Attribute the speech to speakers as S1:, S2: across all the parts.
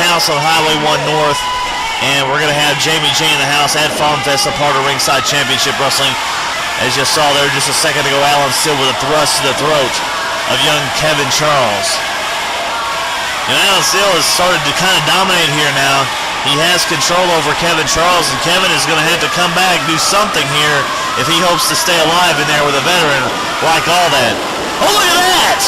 S1: house on Highway 1 North, and we're going to have Jamie J in the house at Farm Fest, a part of Ringside Championship Wrestling. As you saw there just a second ago, Alan Steele with a thrust to the throat of young Kevin Charles. And Alan Steele has started to kind of dominate here now. He has control over Kevin Charles, and Kevin is going to have to come back, do something here if he hopes to stay alive in there with a veteran like all that. Oh, look at that!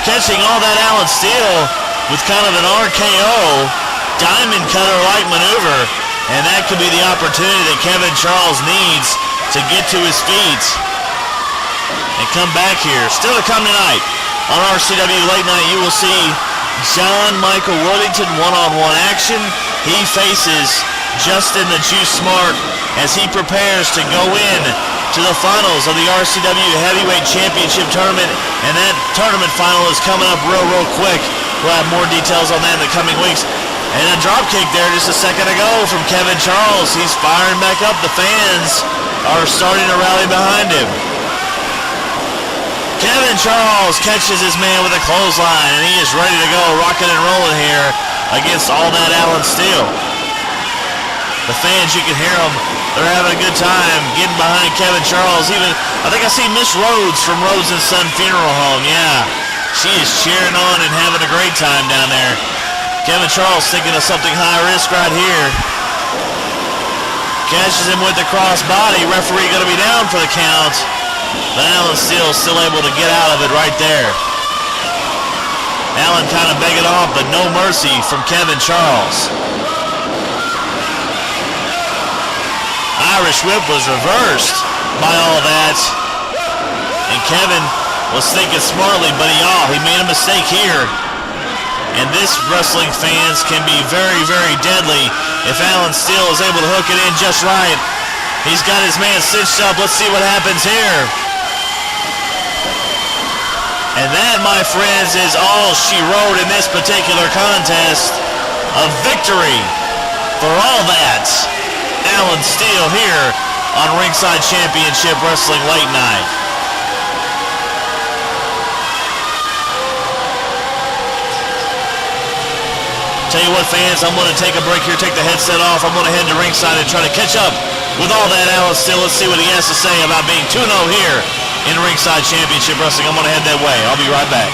S1: Catching all that Alan Steele with kind of an RKO, diamond cutter-like maneuver, and that could be the opportunity that Kevin Charles needs to get to his feet and come back here. Still to come tonight on RCW Late Night, you will see Jon Michael Worthington one-on-one action. He faces Justin the Juice Smart as he prepares to go in to the finals of the RCW Heavyweight Championship Tournament, and that tournament final is coming up real quick. We'll have more details on that in the coming weeks. And a drop kick there just a second ago from Kevin Charles. He's firing back up. The fans are starting to rally behind him. Kevin Charles catches his man with a clothesline, and he is ready to go, rocking and rolling here against all that Alan Steele. The fans, you can hear them. They're having a good time getting behind Kevin Charles. Even, I think I see Miss Rhodes from Rhodes & Son Funeral Home. Yeah, she is cheering on and having a great time down there. Kevin Charles thinking of something high risk right here. Catches him with the cross body. Referee going to be down for the count. But Alan Steele still able to get out of it right there. Alan kind of begging off, but no mercy from Kevin Charles. Irish whip was reversed by all that. And Kevin was thinking smartly, but he made a mistake here. And this wrestling, fans, can be very deadly if Alan Steele is able to hook it in just right. He's got his man cinched up. Let's see what happens here. And that, my friends, is all she wrote in this particular contest. A victory for all that. Alan Steele here on Ringside Championship Wrestling Late Night. Tell you what, fans, I'm going to take a break here, take the headset off. I'm going to head to ringside and try to catch up with all that Alan Steele. Let's see what he has to say about being 2-0 here in Ringside Championship Wrestling. I'm going to head that way. I'll be right back.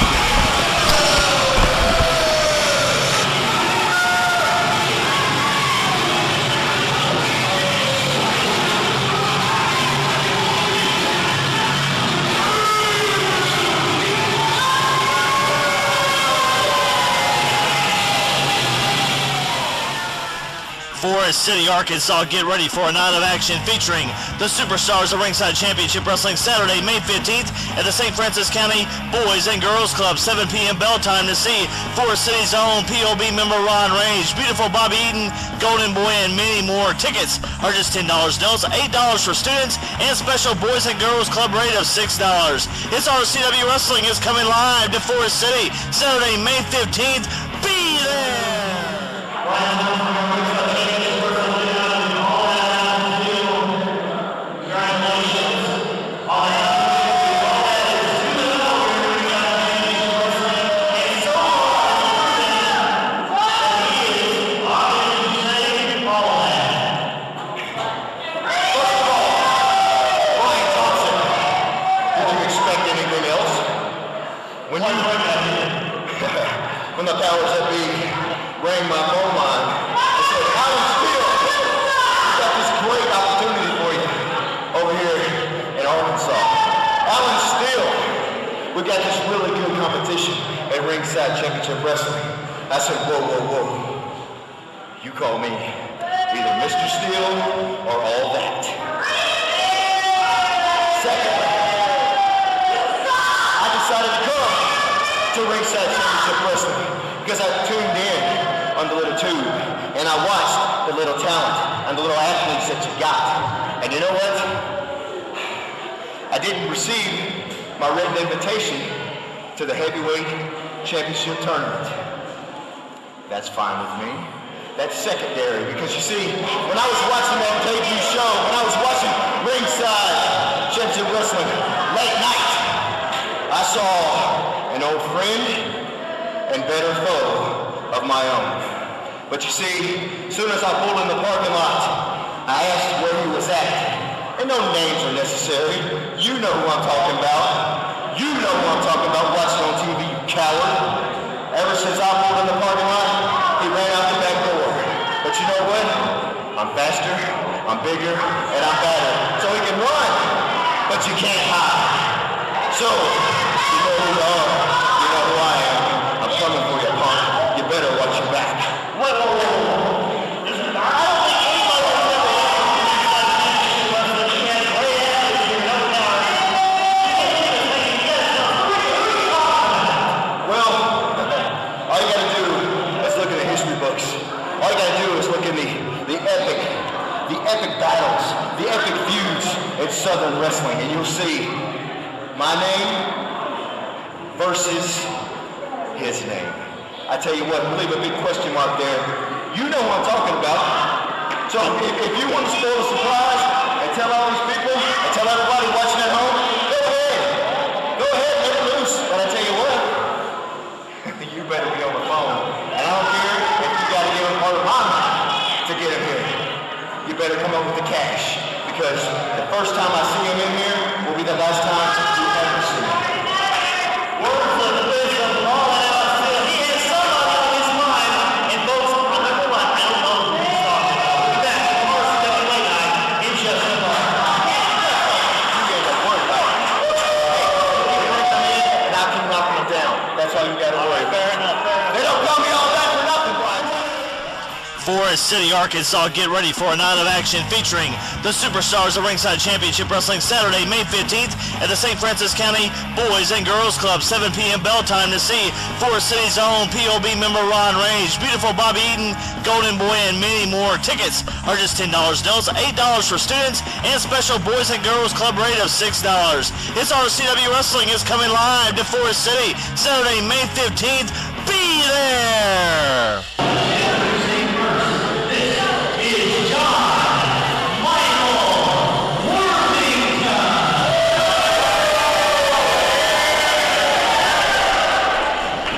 S1: Forest City, Arkansas, get ready for a night of action featuring the superstars of Ringside Championship Wrestling Saturday, May 15th at the St. Francis County Boys and Girls Club, 7 p.m. bell time to see Forest City's own POB member Ron Range, beautiful Bobby Eaton, Golden Boy, and many more. Tickets are just $10. Notes $8 for students, and special Boys and Girls Club rate of $6. It's RCW Wrestling is coming live to Forest City Saturday, May 15th. Be there!
S2: When the powers that be rang my phone line, I said, Alan Steele, we've got this great opportunity for you over here in Arkansas. Alan Steele, we've got this really good competition at Ringside Championship Wrestling. I said, whoa. You call me either Mr. Steele or all that. Secondly, I decided to come to Ringside Championship Wrestling because I tuned in on the little tube and I watched the little talent and the little athletes that you got. And you know what? I didn't receive my written invitation to the Heavyweight Championship Tournament. That's fine with me. That's secondary because you see, when I was watching that debut show, when I was watching Ringside Championship Wrestling Late Night, I saw an old friend and better foe of my own. But you see, as soon as I pulled in the parking lot, I asked where he was at. And no names are necessary. You know who I'm talking about. You know who I'm talking about watching on TV, you coward. Ever since I pulled in the parking lot, he ran out the back door. But you know what? I'm faster, I'm bigger, and I'm better. So he can run, but you can't hide. So, you know who you are. You know who I am. I'm coming for you, punk. You better watch your back. Whoa. All you gotta do is look in the epic battles, the epic feuds in Southern wrestling, and you'll see my name versus his name. I tell you what, leave a big question mark there. You know what I'm talking about. So if you want to spoil the surprise and tell all these people and tell everybody watching at home, go ahead. Go ahead, let it loose. But I tell you what, you better be on the phone. And I don't care if you got to give him part of my money to get him here. You better come up with the cash, because the first time I see him in here will be the last time you ever see him. Words of wisdom from Alan Steele. He has somebody on his mind, and folks, I'm not gonna lie, I don't know who he's talking about. We'll be back from RCW Late Night in just a moment. You ain't gonna worry about it. Hey, you're gonna come in and I'll keep knocking him down. That's all you gotta worry. Fair enough. They don't call me all that for nothing, Brian.
S1: Forest City, Arkansas, get ready for a night of action featuring the Superstars of Ringside Championship Wrestling Saturday, May 15th at the St. Francis County Boys and Girls Club, 7 p.m. bell time to see Forest City's own POB member Ron Rage, Beautiful Bobby Eaton, Golden Boy, and many more. Tickets are just $10 adults, $8 for students, and special Boys and Girls Club rate of $6. It's RCW Wrestling is coming live to Forest City, Saturday, May 15th. Be there! Jon Michael Worthington.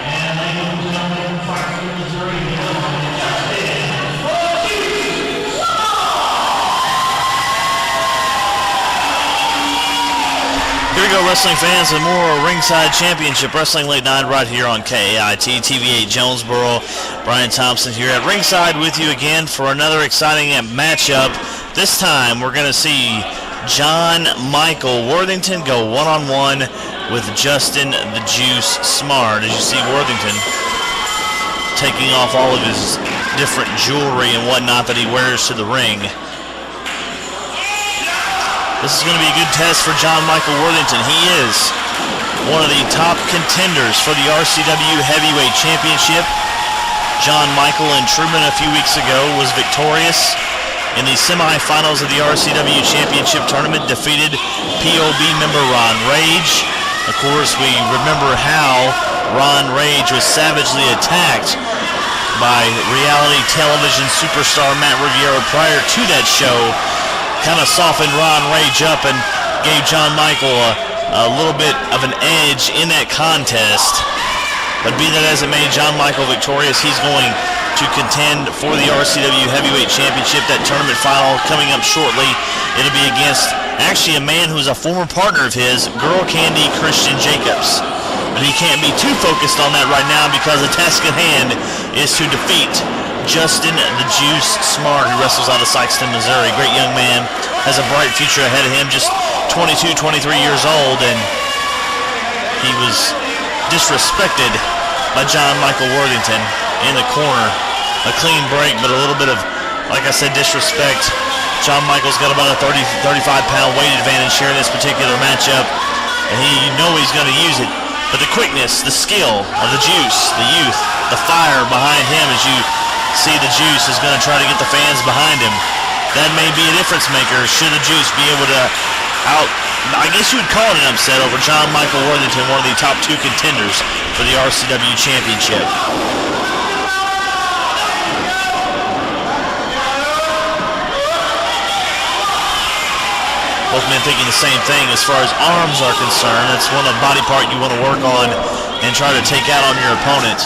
S1: And ladies and gentlemen, fighting from Missouri, Here we go, wrestling fans, and more Ringside Championship Wrestling Late Night right here on KAIT TV8 Jonesboro. Brian Thompson here at ringside with you again for another exciting matchup. This time we're going to see Jon Michael Worthington go one-on-one with Justin the Juice Smart. As you see Worthington taking off all of his different jewelry and whatnot that he wears to the ring. This is going to be a good test for Jon Michael Worthington. He is one of the top contenders for the RCW Heavyweight Championship. Jon Michael in Truman a few weeks ago was victorious in the semifinals of the RCW Championship Tournament, defeated POB member Ron Rage. Of course, we remember how Ron Rage was savagely attacked by reality television superstar Matt Riviera prior to that show. Kind of softened Ron Rage up and gave Jon Michael a little bit of an edge in that contest. But be that as it may, Jon Michael victorious. He's going to contend for the RCW Heavyweight Championship. That tournament final coming up shortly. It'll be against actually a man who's a former partner of his, Girl Candy Christian Jacobs. But he can't be too focused on that right now because the task at hand is to defeat Justin the Juice Smart, who wrestles out of Sykeston, Missouri. Great young man, has a bright future ahead of him, just 22, 23 years old, and he was disrespected by Jon Michael Worthington in the corner. A clean break, but a little bit of, like I said, disrespect. Jon Michael's got about a 30, 35-pound weight advantage here in this particular matchup, and you know he's going to use it. But the quickness, the skill of the Juice, the youth, the fire behind him as you see the Juice is going to try to get the fans behind him. That may be a difference maker should the Juice be able to I guess you would call it an upset over Jon Michael Worthington, one of the top two contenders for the RCW Championship. Both men thinking the same thing as far as arms are concerned. That's one of the body part you want to work on and try to take out on your opponent.